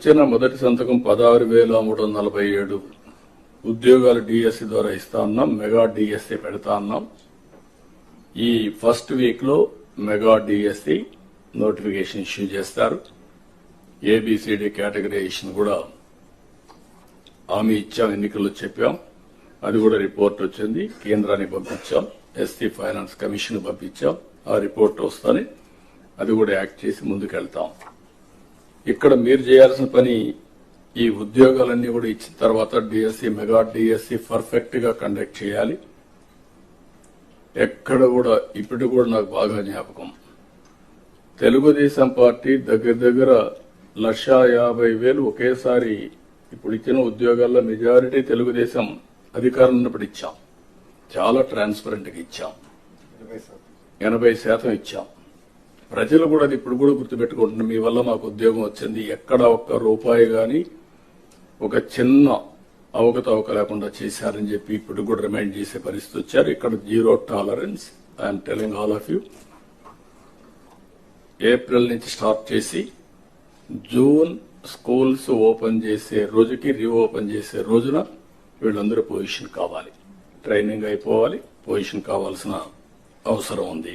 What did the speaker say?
వచ్చిన మొదటి సంతకం 16,347 ఉద్యోగాలు డిఎస్సి ద్వారా ఇస్తా ఉన్నాం. మెగా డిఎస్సి పెడతా ఉన్నాం. ఈ ఫస్ట్ వీక్ లో మెగా డిఎస్సి నోటిఫికేషన్ ఇష్యూ చేస్తారు. ఏబిసిడి కేటగరైజేషన్ కూడా హామీ ఇచ్చాం, ఎన్నికల్లో చెప్పాం. అది కూడా రిపోర్ట్ వచ్చింది, కేంద్రానికి పంపించాం. ఎస్టీ ఫైనాన్స్ కమిషన్ పంపించాం. ఆ రిపోర్ట్ వస్తానే అది కూడా యాక్ట్ చేసి ముందుకెళ్తాం. ఇక్కడ మీరు చేయాల్సిన పని ఈ ఉద్యోగాలన్నీ కూడా ఇచ్చిన తర్వాత డిఎస్సి మెగా డిఎస్సి పర్ఫెక్ట్ గా కండక్ట్ చేయాలి. ఎక్కడ కూడా ఇప్పుడు కూడా నాకు బాగా జ్ఞాపకం, తెలుగుదేశం పార్టీ దగ్గర 1,50,000 ఒకేసారి ఇప్పుడు ఇచ్చిన ఉద్యోగాల్లో మెజారిటీ తెలుగుదేశం అధికారం ఉన్నప్పుడు ఇచ్చాం. చాలా ట్రాన్స్పరెంట్ గా ఇచ్చాం. 80% ఇచ్చాం. ప్రజలు కూడా అది ఇప్పుడు కూడా గుర్తుపెట్టుకుంటున్నారు. మీ వల్ల మాకు ఉద్యోగం వచ్చింది, ఎక్కడ ఒక్క రూపాయి గాని ఒక చిన్న అవకతవక లేకుండా చేశారని చెప్పి ఇప్పుడు కూడా రిమైండ్ చేసే పరిస్థితి వచ్చారు. ఇక్కడ zero tolerance. I'm telling all of you. April నుంచి స్టార్ట్ చేసి జూన్ స్కూల్స్ ఓపెన్ చేసే రోజుకి రీఓపెన్ చేసే రోజున వీళ్ళందరూ పొజిషన్ కావాలి, ట్రైనింగ్ అయిపోవాలి, పొజిషన్ కావాల్సిన అవసరం ఉంది.